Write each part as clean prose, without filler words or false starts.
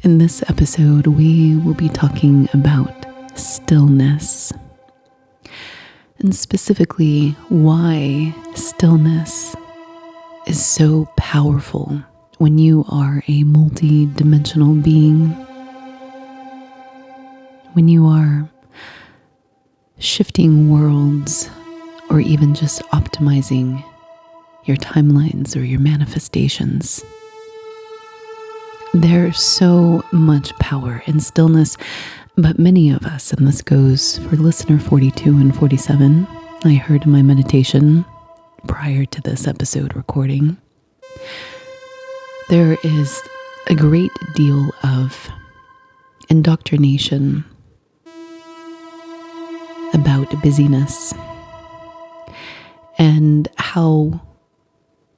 In this episode, we will be talking about stillness, and specifically why stillness is so powerful when you are a multi-dimensional being, when you are shifting worlds or even just optimizing your timelines or your manifestations. There's so much power in stillness, but many of us, and this goes for listener 42 and 47, I heard in my meditation prior to this episode recording, there is a great deal of indoctrination about busyness and how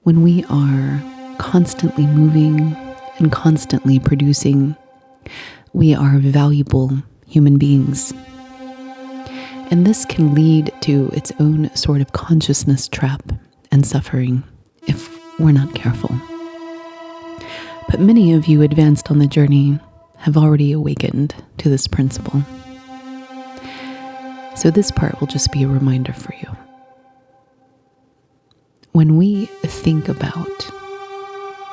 when we are constantly moving and constantly producing, we are valuable human beings. And this can lead to its own sort of consciousness trap and suffering if we're not careful. But many of you advanced on the journey have already awakened to this principle. So this part will just be a reminder for you. When we think about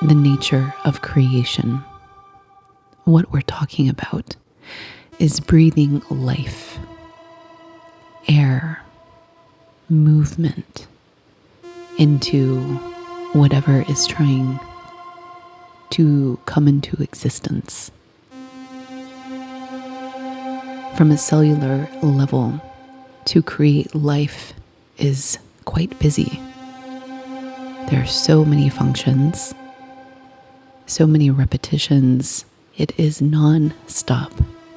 the nature of creation, what we're talking about is breathing life, air, movement into whatever is trying to come into existence. From a cellular level, to create life is quite busy. There are so many functions, so many repetitions. It is non-stop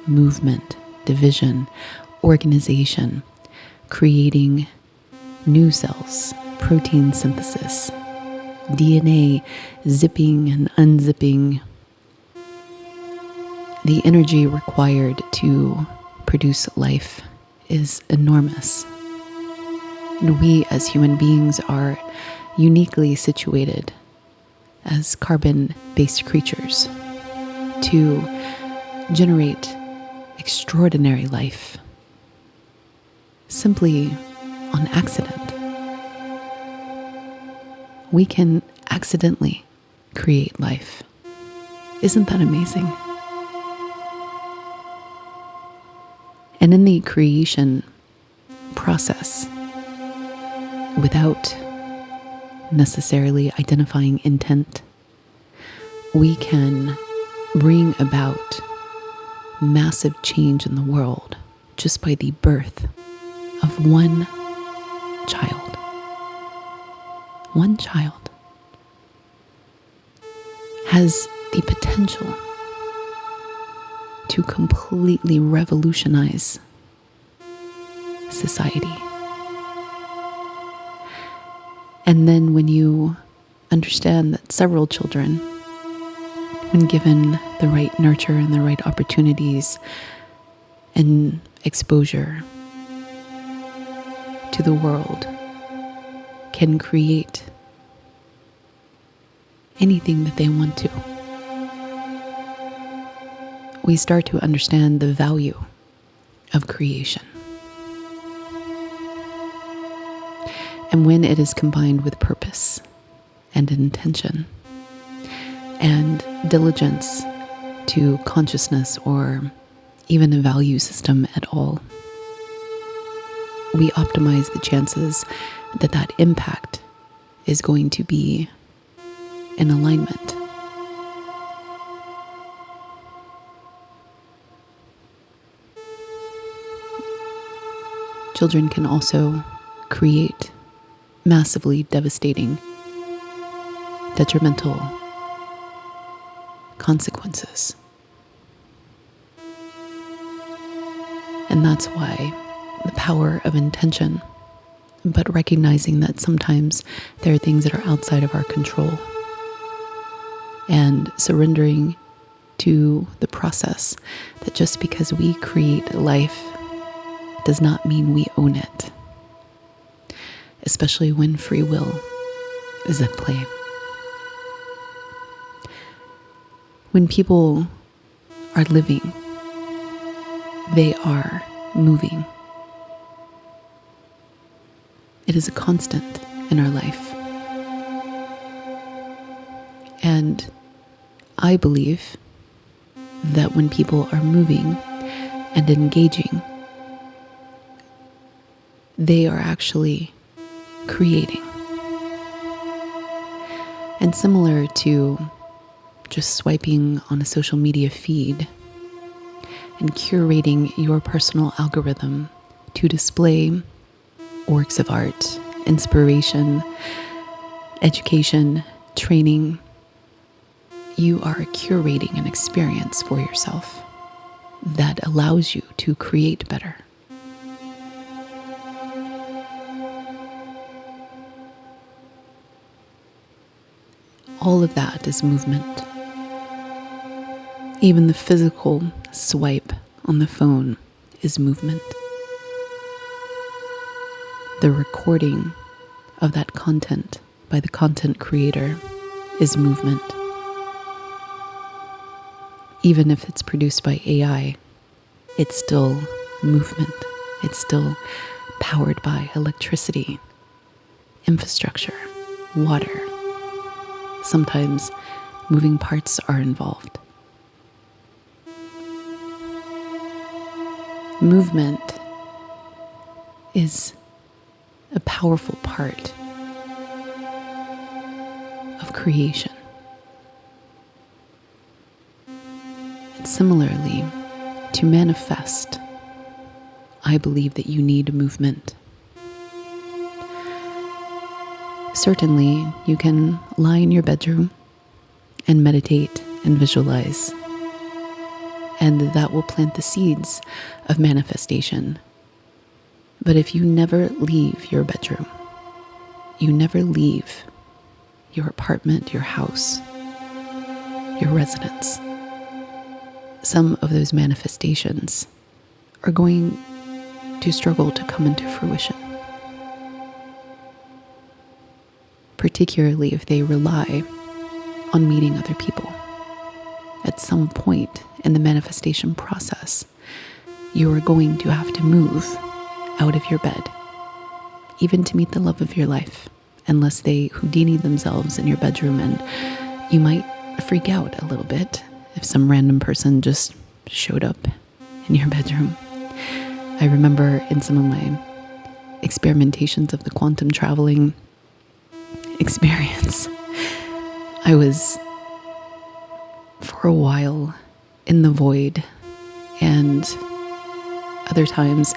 movement, division, organization, creating new cells, protein synthesis, DNA zipping and unzipping. The energy required to produce life is enormous. And we as human beings are uniquely situated as carbon-based creatures to generate extraordinary life simply on accident. We can accidentally create life. Isn't that amazing? And in the creation process, without necessarily identifying intent, we can bring about massive change in the world just by the birth of one child. One child has the potential to completely revolutionize society. And then when you understand that several children, when given the right nurture and the right opportunities and exposure to the world, can create anything that they want to, we start to understand the value of creation. And when it is combined with purpose and intention and diligence to consciousness or even a value system at all, we optimize the chances that that impact is going to be in alignment. Children can also create massively devastating, detrimental consequences. And that's why the power of intention, but recognizing that sometimes there are things that are outside of our control, and surrendering to the process that just because we create life does not mean we own it, especially when free will is at play. When people are living. They are moving. It is a constant in our life. And I believe that when people are moving and engaging, they are actually creating. And similar to just swiping on a social media feed and curating your personal algorithm to display works of art, inspiration, education, training, you are curating an experience for yourself that allows you to create better. All of that is movement. Even the physical swipe on the phone is movement. The recording of that content by the content creator is movement. Even if it's produced by AI, it's still movement. It's still powered by electricity, infrastructure, water. Sometimes moving parts are involved. Movement is a powerful part of creation. And similarly, to manifest, I believe that you need movement. Certainly, you can lie in your bedroom and meditate and visualize, and that will plant the seeds of manifestation. But if you never leave your bedroom, you never leave your apartment, your house, your residence, some of those manifestations are going to struggle to come into fruition. Particularly if they rely on meeting other people. At some point in the manifestation process, you are going to have to move out of your bed, even to meet the love of your life, unless they Houdini themselves in your bedroom, and you might freak out a little bit if some random person just showed up in your bedroom. I remember in some of my experimentations of the quantum traveling experience, I was for a while in the void, and other times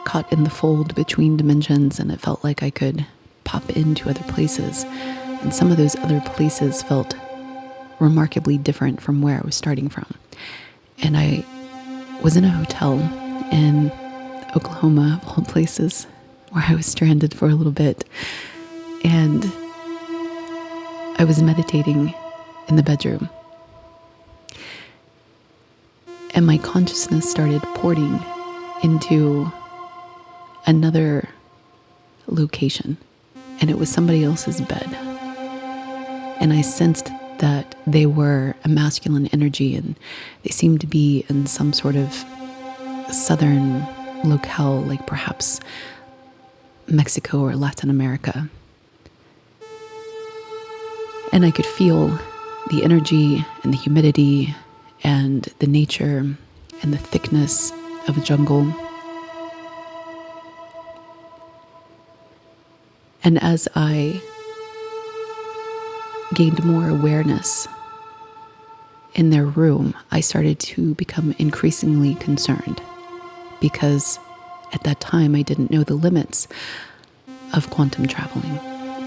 caught in the fold between dimensions, and it felt like I could pop into other places, and some of those other places felt remarkably different from where I was starting from. And I was in a hotel in Oklahoma, of all places, where I was stranded for a little bit, and I was meditating in the bedroom, and my consciousness started porting into another location, and it was somebody else's bed. And I sensed that they were a masculine energy, and they seemed to be in some sort of southern locale, like perhaps Mexico or Latin America. And I could feel the energy and the humidity and the nature and the thickness of a jungle. And as I gained more awareness in their room, I started to become increasingly concerned, because at that time I didn't know the limits of quantum traveling.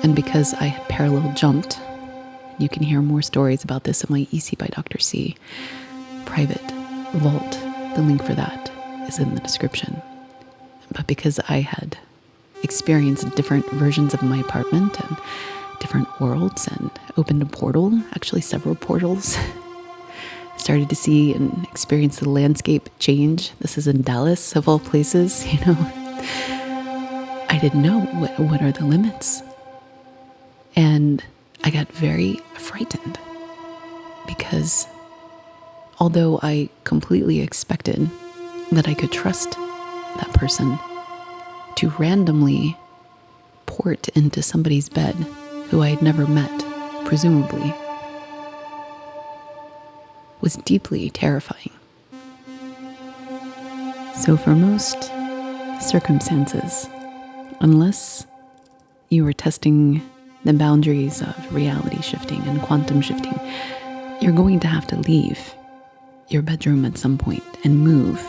And because I had parallel jumped, you can hear more stories about this in my EC by Dr. C private vault. The link for that is in the description. But because I had experienced different versions of my apartment and different worlds and opened a portal, actually several portals, started to see and experience the landscape change. This is in Dallas, of all places, I didn't know what are the limits. And I got very frightened, because Although I completely expected that I could trust that person to randomly port into somebody's bed who I had never met, presumably, was deeply terrifying. So for most circumstances, unless you are testing the boundaries of reality shifting and quantum shifting, you're going to have to leave your bedroom at some point and move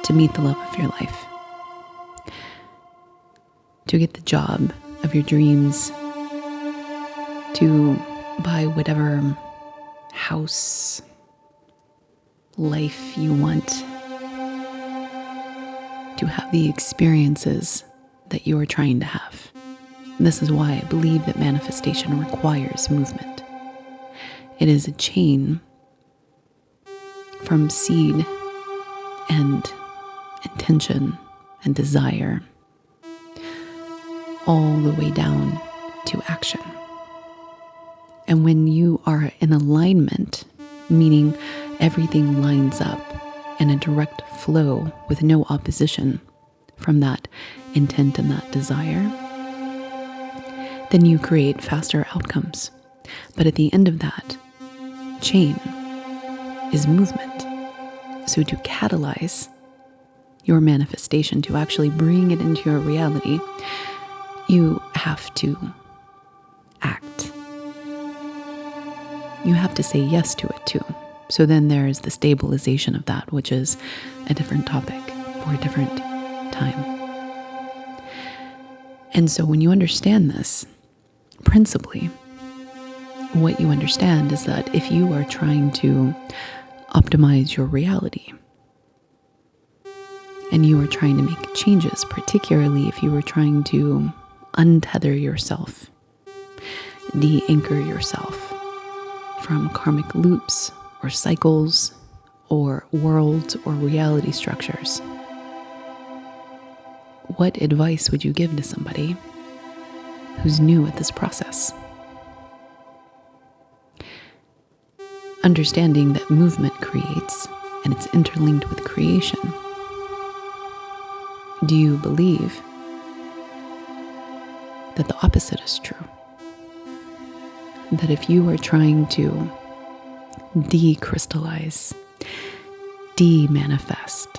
to meet the love of your life, to get the job of your dreams, to buy whatever house, life you want, to have the experiences that you are trying to have. This is why I believe that manifestation requires movement. It is a chain from seed and intention and desire all the way down to action. And when you are in alignment, meaning everything lines up in a direct flow with no opposition from that intent and that desire, then you create faster outcomes. But at the end of that chain is movement. So to catalyze your manifestation, to actually bring it into your reality, you have to act. You have to say yes to it too. So then there is the stabilization of that, which is a different topic for a different time. And so when you understand this, principally, what you understand is that if you are trying to optimize your reality and you are trying to make changes, particularly if you are trying to untether yourself, de-anchor yourself from karmic loops or cycles or worlds or reality structures, what advice would you give to somebody who's new at this process? Understanding that movement creates and it's interlinked with creation. Do you believe that the opposite is true? That if you are trying to decrystallize, de-manifest,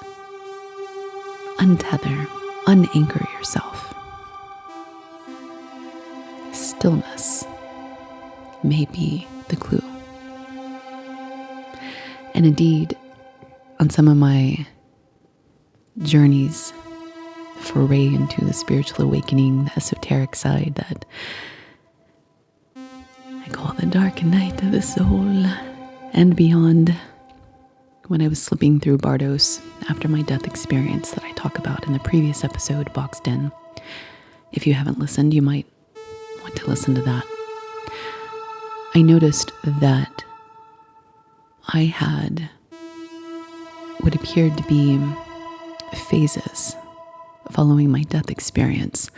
untether, unanchor yourself, stillness may be the clue. And indeed, on some of my journeys, foray into the spiritual awakening, the esoteric side that I call the dark night of the soul and beyond, when I was slipping through Bardos after my death experience that I talk about in the previous episode, Boxed In. If you haven't listened, you might want to listen to that. I noticed that I had what appeared to be phases following my death experience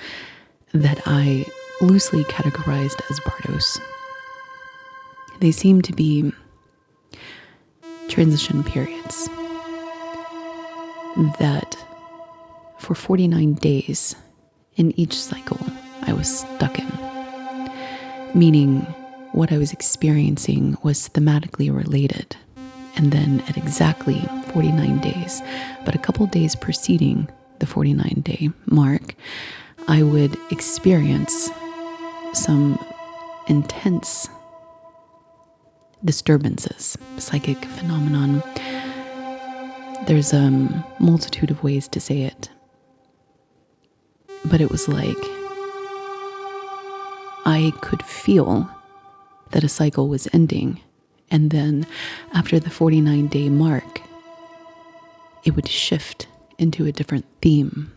that I loosely categorized as Bardos. They seem to be transition periods that for 49 days in each cycle I was stuck in, meaning what I was experiencing was thematically related. And then at exactly 49 days, but a couple days preceding the 49-day mark, I would experience some intense disturbances, psychic phenomenon. There's a multitude of ways to say it, but it was like I could feel that a cycle was ending, and then after the 49-day mark, it would shift into a different theme.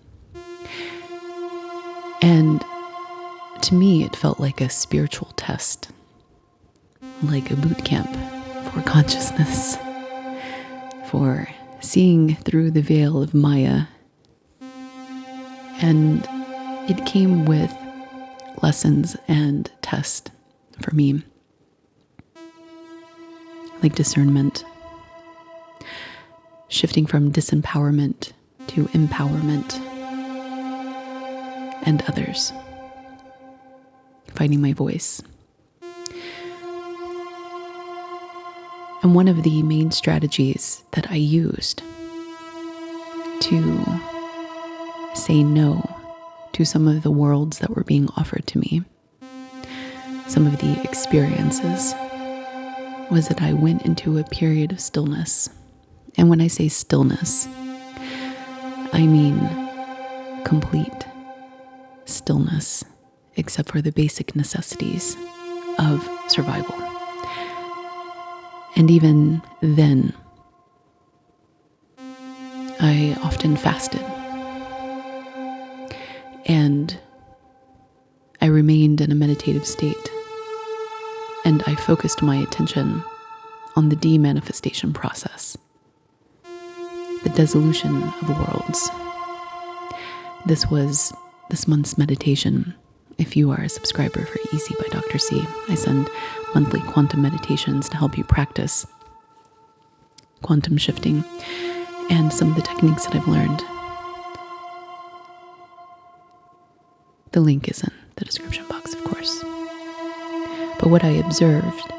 And to me, it felt like a spiritual test, like a boot camp for consciousness, for seeing through the veil of Maya. And it came with lessons and tests for me. like discernment, shifting from disempowerment to empowerment, and others, finding my voice. And one of the main strategies that I used to say no to some of the worlds that were being offered to me, some of the experiences, was that I went into a period of stillness. And when I say stillness, I mean complete stillness, except for the basic necessities of survival. And even then, I often fasted. And I remained in a meditative state. And I focused my attention on the demanifestation process, the dissolution of worlds. This was this month's meditation. If you are a subscriber for Easy by Dr. C, I send monthly quantum meditations to help you practice quantum shifting and some of the techniques that I've learned. The link is in the description box, of course. But what I observed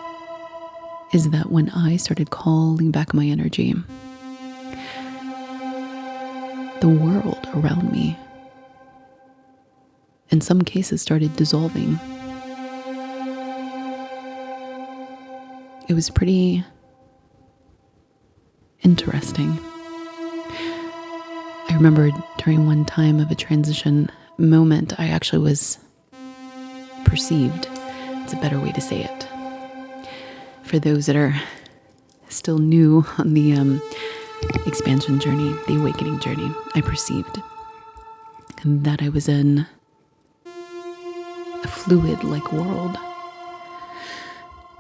is that when I started calling back my energy, the world around me, in some cases, started dissolving. It was pretty interesting. I remember during one time of a transition moment, I actually was perceived. It's a better way to say it. For those that are still new on the expansion journey, the awakening journey, I perceived that I was in a fluid-like world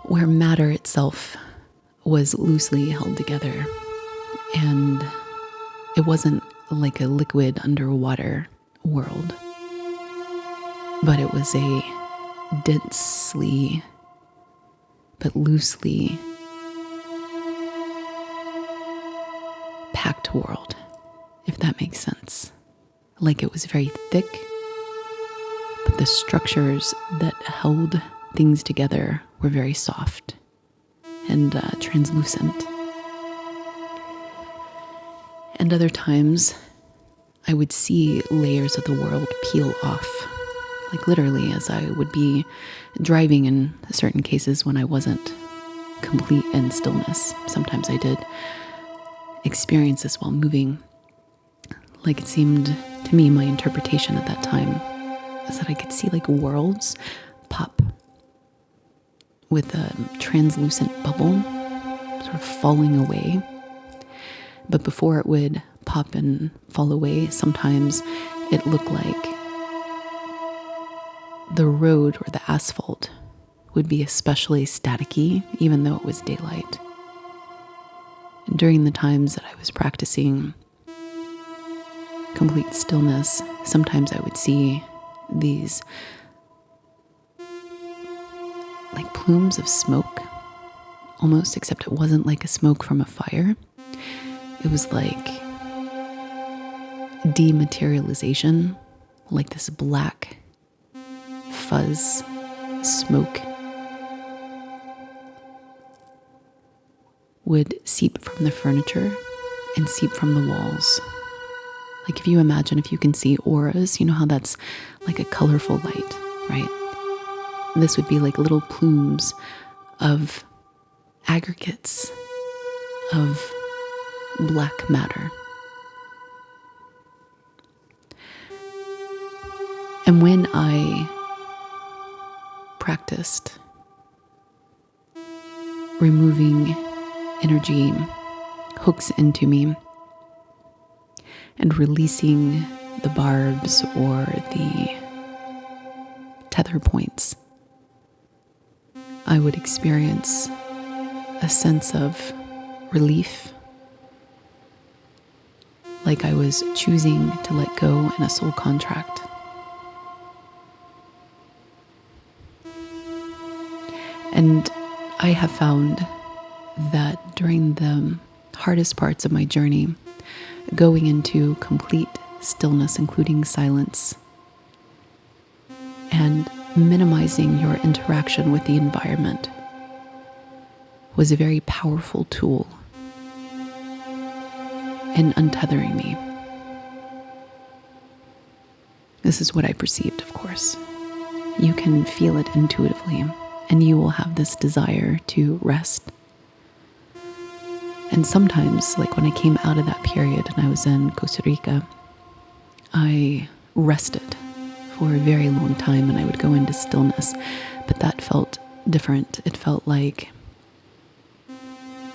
where matter itself was loosely held together, and it wasn't like a liquid underwater world, but it was a densely but loosely packed world, if that makes sense. Like it was very thick, but the structures that held things together were very soft and translucent. And other times, I would see layers of the world peel off, like literally as I would be driving in certain cases when I wasn't complete in stillness. Sometimes I did experience this while moving. Like it seemed to me, my interpretation at that time is that I could see like worlds pop with a translucent bubble sort of falling away. But before it would pop and fall away, sometimes it looked like the road or the asphalt would be especially staticky, even though it was daylight. And during the times that I was practicing complete stillness, sometimes I would see these like plumes of smoke, almost, except it wasn't like a smoke from a fire. It was like dematerialization, like this black fuzz smoke would seep from the furniture and seep from the walls. Like if you imagine, if you can see auras, you know how that's like a colorful light, right? This would be like little plumes of aggregates of black matter. And when I practiced removing energy hooks into me and releasing the barbs or the tether points, I would experience a sense of relief, like I was choosing to let go in a soul contract. And I have found that during the hardest parts of my journey, going into complete stillness, including silence, and minimizing your interaction with the environment was a very powerful tool in untethering me. This is what I perceived, of course. You can feel it intuitively, and you will have this desire to rest. And sometimes, like when I came out of that period and I was in Costa Rica, I rested for a very long time and I would go into stillness, but that felt different. It felt like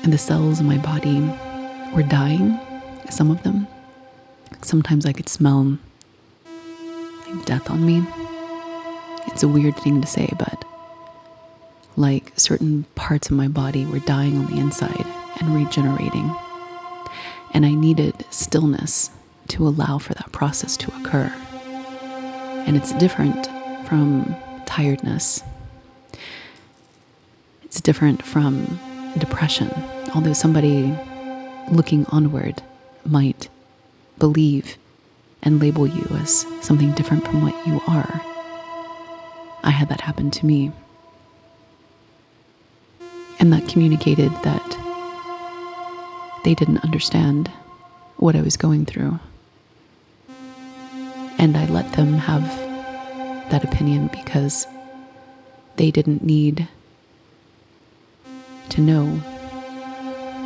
the cells in my body were dying, some of them. Sometimes I could smell like death on me. It's a weird thing to say, but like certain parts of my body were dying on the inside and regenerating. And I needed stillness to allow for that process to occur. And it's different from tiredness. It's different from depression. Although somebody looking onward might believe and label you as something different from what you are. I had that happen to me. And that communicated that they didn't understand what I was going through. And I let them have that opinion because they didn't need to know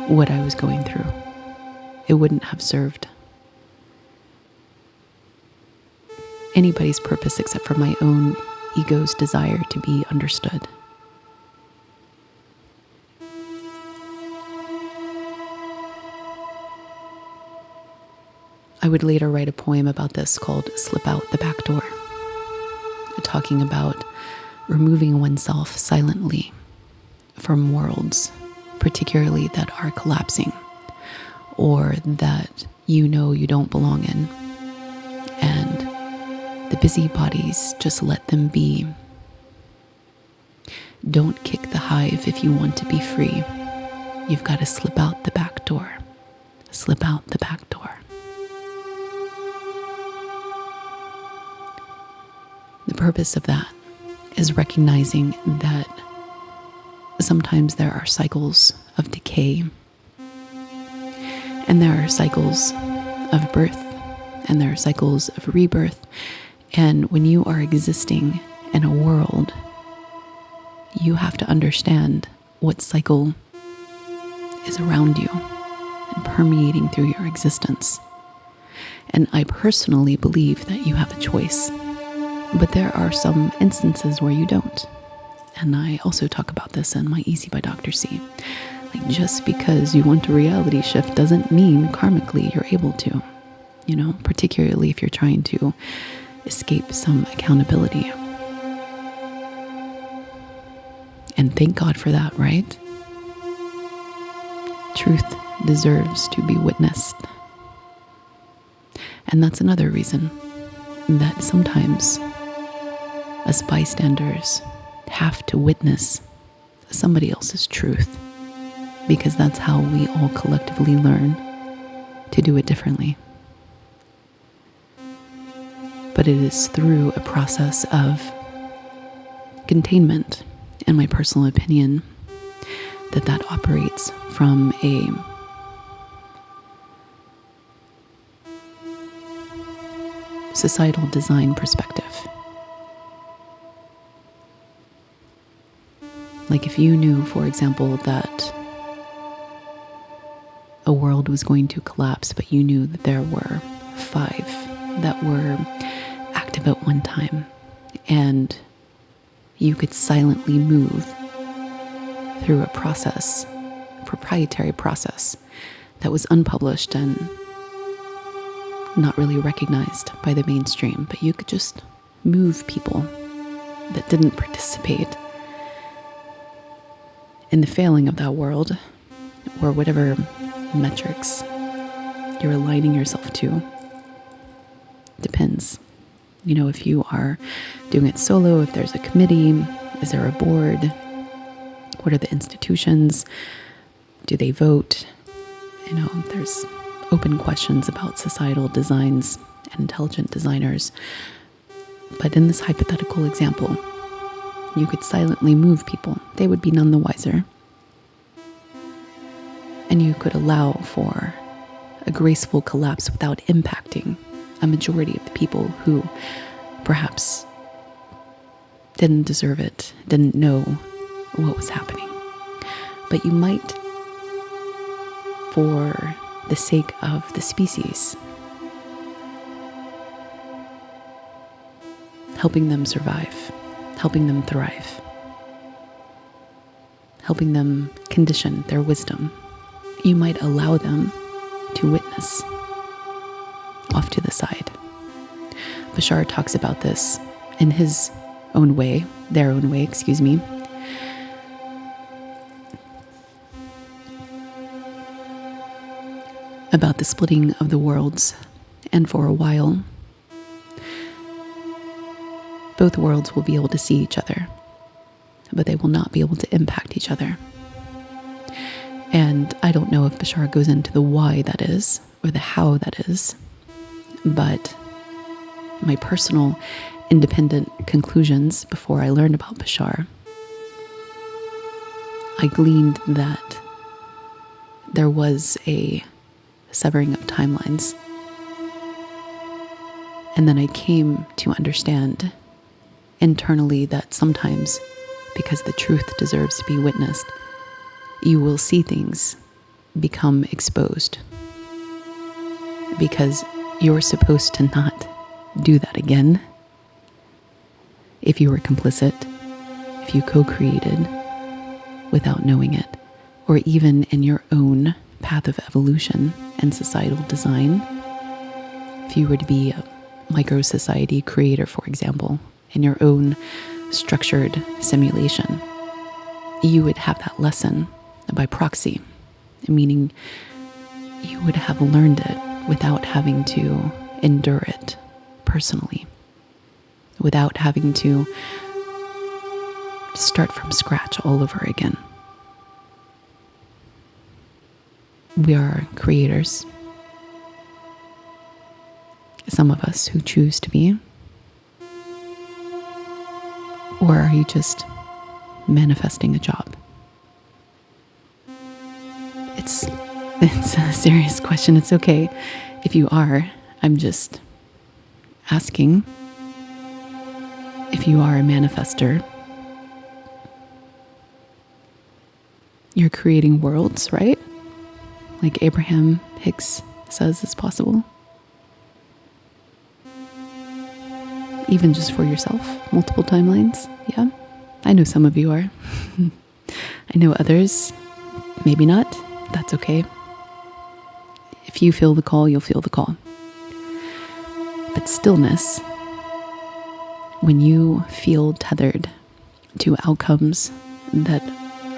what I was going through. It wouldn't have served anybody's purpose except for my own ego's desire to be understood. I would later write a poem about this called Slip Out the Back Door, talking about removing oneself silently from worlds, particularly that are collapsing or that you know you don't belong in. And the busybodies, just let them be. Don't kick the hive if you want to be free. You've got to slip out the back door. Slip out the back door. The purpose of that is recognizing that sometimes there are cycles of decay, and there are cycles of birth, and there are cycles of rebirth. And when you are existing in a world, you have to understand what cycle is around you and permeating through your existence. And I personally believe that you have a choice. But there are some instances where you don't. And I also talk about this in my Easy by Dr. C. Like, just because you want a reality shift doesn't mean karmically you're able to, particularly if you're trying to escape some accountability. And thank God for that, right? Truth deserves to be witnessed. And that's another reason that sometimes as bystanders have to witness somebody else's truth, because that's how we all collectively learn to do it differently. But it is through a process of containment, in my personal opinion, that operates from a societal design perspective. Like if you knew, for example, that a world was going to collapse, but you knew that there were 5 that were active at one time, and you could silently move through a process, a proprietary process that was unpublished and not really recognized by the mainstream, but you could just move people that didn't participate in the failing of that world, or whatever metrics you're aligning yourself to. Depends. If you are doing it solo, if there's a committee, is there a board? What are the institutions? Do they vote? There's open questions about societal designs and intelligent designers. But in this hypothetical example, you could silently move people. They would be none the wiser. And you could allow for a graceful collapse without impacting a majority of the people who perhaps didn't deserve it, didn't know what was happening. But you might, for the sake of the species, helping them survive, helping them thrive, helping them condition their wisdom, you might allow them to witness off to the side. Bashar talks about this in his own way, their own way, about the splitting of the worlds. And for a while, both worlds will be able to see each other, but they will not be able to impact each other. And I don't know if Bashar goes into the why that is, or the how that is, but my personal independent conclusions before I learned about Bashar, I gleaned that there was a severing of timelines. And then I came to understand internally that sometimes, because the truth deserves to be witnessed, you will see things become exposed. Because you're supposed to not do that again. If you were complicit, if you co-created without knowing it, or even in your own path of evolution and societal design, if you were to be a micro-society creator, for example, in your own structured simulation, you would have that lesson by proxy, meaning you would have learned it without having to endure it personally, without having to start from scratch all over again. We are creators. Some of us who choose to be. Or are you just manifesting a job? It's a serious question. It's okay if you are. I'm just asking if you are a manifester. You're creating worlds, right? Like Abraham Hicks says is possible. Even just for yourself, multiple timelines. Yeah, I know some of you are. I know others, maybe not. That's okay. If you feel the call, you'll feel the call. But stillness, when you feel tethered to outcomes that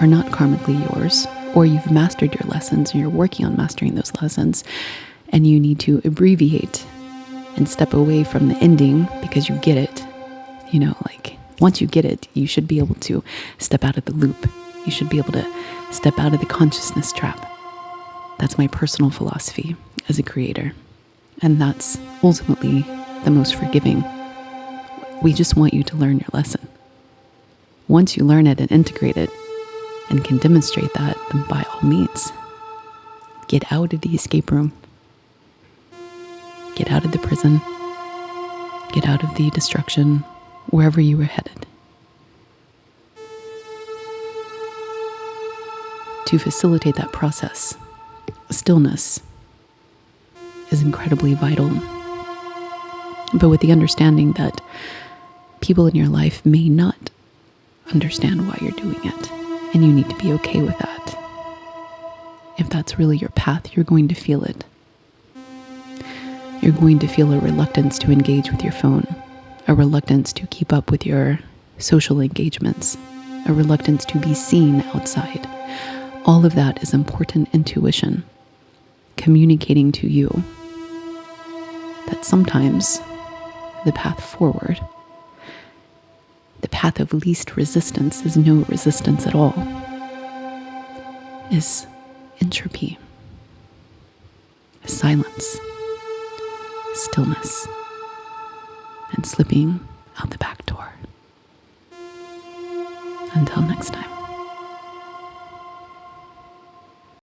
are not karmically yours, or you've mastered your lessons and you're working on mastering those lessons, and you need to abbreviate and step away from the ending because you get it. Like once you get it, you should be able to step out of the loop. You should be able to step out of the consciousness trap. That's my personal philosophy as a creator. And that's ultimately the most forgiving. We just want you to learn your lesson. Once you learn it and integrate it and can demonstrate that, then by all means, get out of the escape room. Get out of the prison. Get out of the destruction, wherever you were headed. To facilitate that process, stillness is incredibly vital. But with the understanding that people in your life may not understand why you're doing it, and you need to be okay with that. If that's really your path, you're going to feel it. You're going to feel a reluctance to engage with your phone, a reluctance to keep up with your social engagements, a reluctance to be seen outside. All of that is important intuition, communicating to you that sometimes the path forward, the path of least resistance is no resistance at all, is entropy, silence, stillness, and slipping out the back door. Until next time.